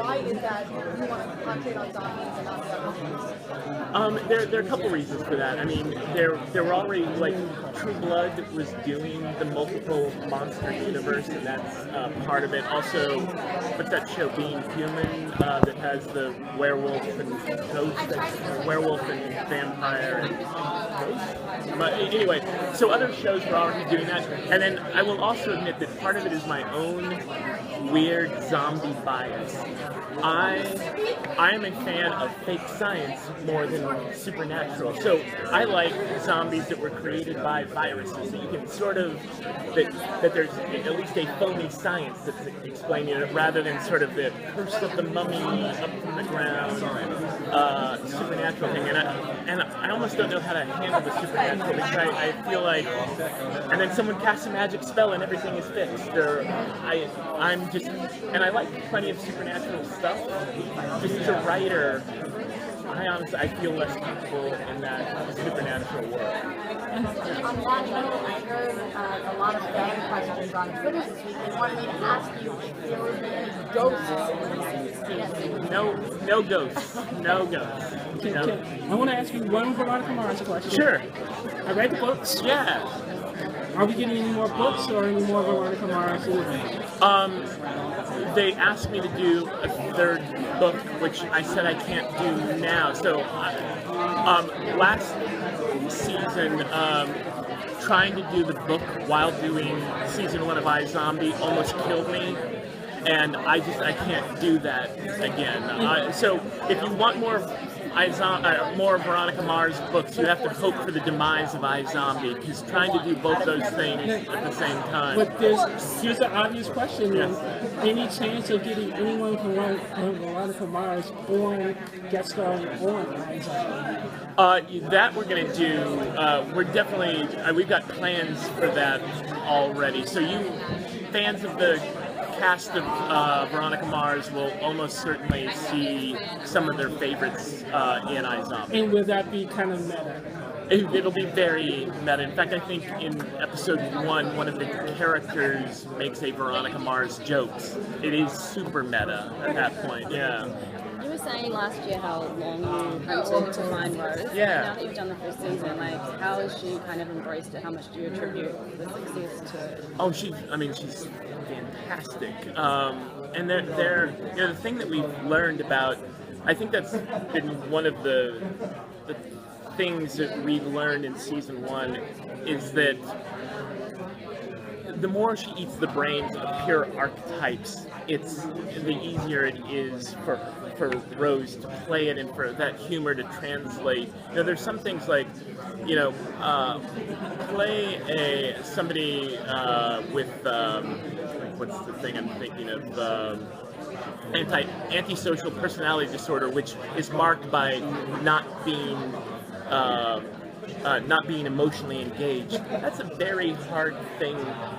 why is that you want to concentrate on zombies and not the other things? There are a couple reasons for that. I mean, there were already, like, True Blood was doing the multiple monster universe, and that's part of it. Also, what's that show, Being Human, that has the werewolf and ghost, or werewolf and vampire and ghost? But anyway, so other shows were already doing that. And then I will also admit that part of it is my own weird zombie bias. I am a fan of fake science more than supernatural. So I like zombies that were created by viruses, that you can sort of, that there's at least a phony science that's explaining it, rather than sort of the curse of the mummy up from the ground, supernatural thing. And I almost don't know how to handle the supernatural, because I feel like, and then someone casts a magic spell and everything is fixed. Or I'm just, and I like plenty of supernatural stuff. Just as a writer, I feel less comfortable in that supernatural world. On that note, I heard a lot of fan questions on Twitter this week. They wanted me to ask you if there would be any ghosts in the No ghosts. No ghosts. No. I want to ask you one Veronica Mars question. Sure. I read the books. Yeah. Are we getting any more books or any more Veronica Mars movies? They asked me to do a third book, which I said I can't do now. So, last season, trying to do the book while doing season 1 of iZombie almost killed me. And I can't do that again. So if you want more more Veronica Mars books, you have to hope for the demise of iZombie, because trying to do both those things at the same time. But here's an obvious question. Yes. Any chance of getting anyone from Veronica Mars on guest starring on iZombie? That we're going to do. We're definitely, we've got plans for that already. So you fans of the cast of Veronica Mars will almost certainly see some of their favorites in iZombie. And will that be kind of meta? It'll be very meta. In fact, I think in episode 1, one of the characters makes a Veronica Mars jokes. It is super meta at that point, yeah. You were saying last year how long you hunted to find Rose. Yeah. Now that you've done the first season, like, how has she kind of embraced it? How much do you attribute the success to it? Oh, she's fantastic. And they're the thing that we've learned about, I think that's been one of the things that we've learned in season 1, is that the more she eats the brains of pure archetypes, the easier it is for Rose to play it, and for that humor to translate. There's some things like, play somebody with what's the thing I'm thinking of? Antisocial personality disorder, which is marked by not being emotionally engaged. That's a very hard thing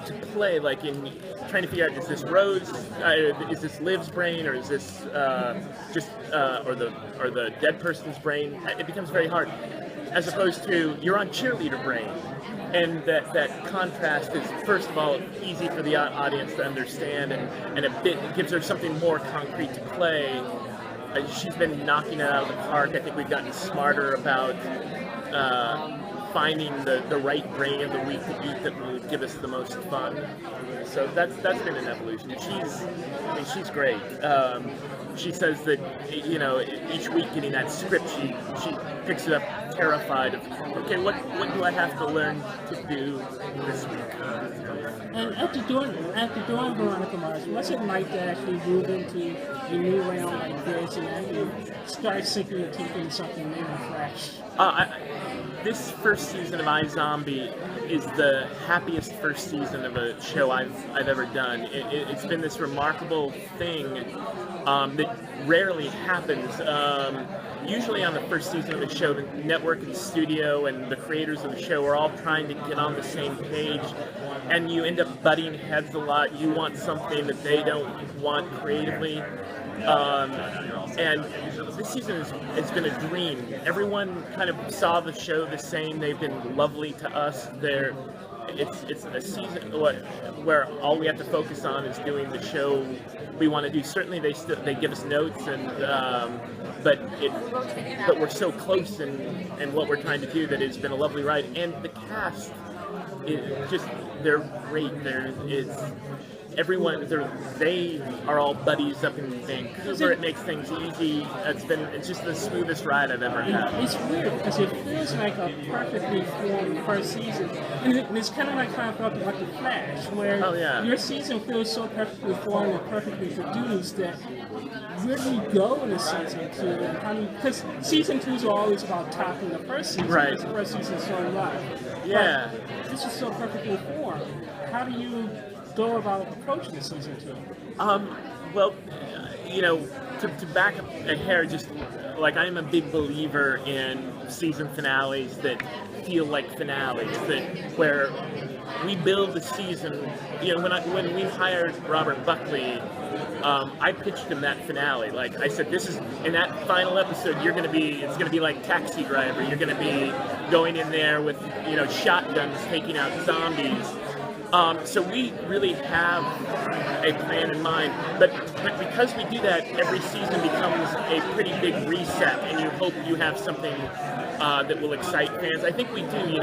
to play, like in trying to figure out, is this Rose, is this Liv's brain, or is this or the dead person's brain? It becomes very hard, as opposed to you're on cheerleader brain. And that contrast is, first of all, easy for the audience to understand, and it gives her something more concrete to play. She's been knocking it out of the park. I think we've gotten smarter about finding the right brain of the week to eat that will give us the most fun. So that's been an evolution. She's great. She says that, each week getting that script, she picks it up terrified of, okay, what do I have to learn to do this week? And after doing Veronica Mars, what's it like to actually move into a new realm like this and actually start sinking your teeth into something new and fresh? This first season of iZombie is the happiest first season of a show I've ever done. It's been this remarkable thing that rarely happens. Usually on the first season of a show, the network and the studio and the creators of the show are all trying to get on the same page, and you end up butting heads a lot. You want something that they don't want creatively. And this season has been a dream. Everyone kind of saw the show the same. They've been lovely to us. it's a season where all we have to focus on is doing the show we want to do. Certainly they give us notes, and but we're so close in what we're trying to do that it's been a lovely ride. And the cast, they're great. They are all buddies up in Vancouver. It makes things easy. It's just the smoothest ride I've ever had. It's weird because it feels like a perfectly formed first season, and it's kind of like how I felt about The Flash, where your season feels so perfectly formed and perfectly produced that where do you go in a season 2? And because season 2s are always about topping the first season. Right. Because the first season is so rough. Yeah. But this is so perfectly formed. How do you go about approaching season 2? Well, to back up a hair, just like I'm a big believer in season finales that feel like finales, where we build the season. When we hired Robert Buckley, I pitched him that finale. Like I said, this is in that final episode. It's gonna be like Taxi Driver. You're gonna be going in there with shotguns taking out zombies. So we really have a plan in mind, but because we do that, every season becomes a pretty big reset, and you hope you have something that will excite fans. I think we do.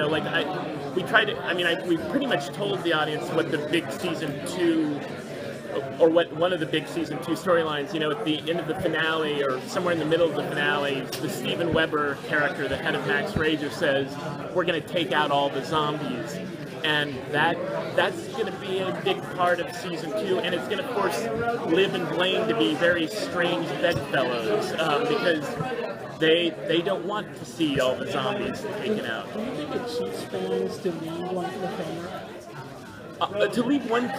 We pretty much told the audience what the big season 2, or what one of the big season 2 storylines. At the end of the finale, or somewhere in the middle of the finale, the Steven Weber character, the head of Max Rager, says, "We're going to take out all the zombies." And that's going to be a big part of season 2, and it's going to force Liv and Blaine to be very strange bedfellows, because they don't want to see all the zombies taken out. Do you think it cheats fans to leave one cliffhanger? To leave one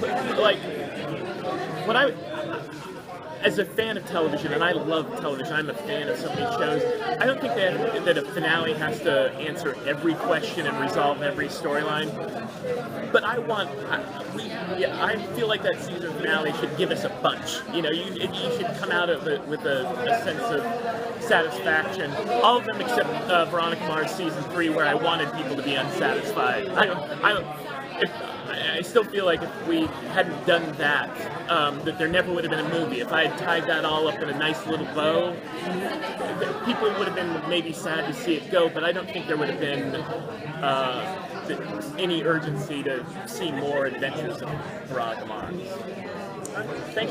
as a fan of television, and I love television, I'm a fan of so many shows, I don't think that a finale has to answer every question and resolve every storyline. But I feel like that season finale should give us a bunch. You should come out of it with a sense of satisfaction. All of them except Veronica Mars season 3, where I wanted people to be unsatisfied. I still feel like if we hadn't done that, that there never would have been a movie. If I had tied that all up in a nice little bow, people would have been maybe sad to see it go, but I don't think there would have been any urgency to see more adventures of Veronica Mars. Thanks.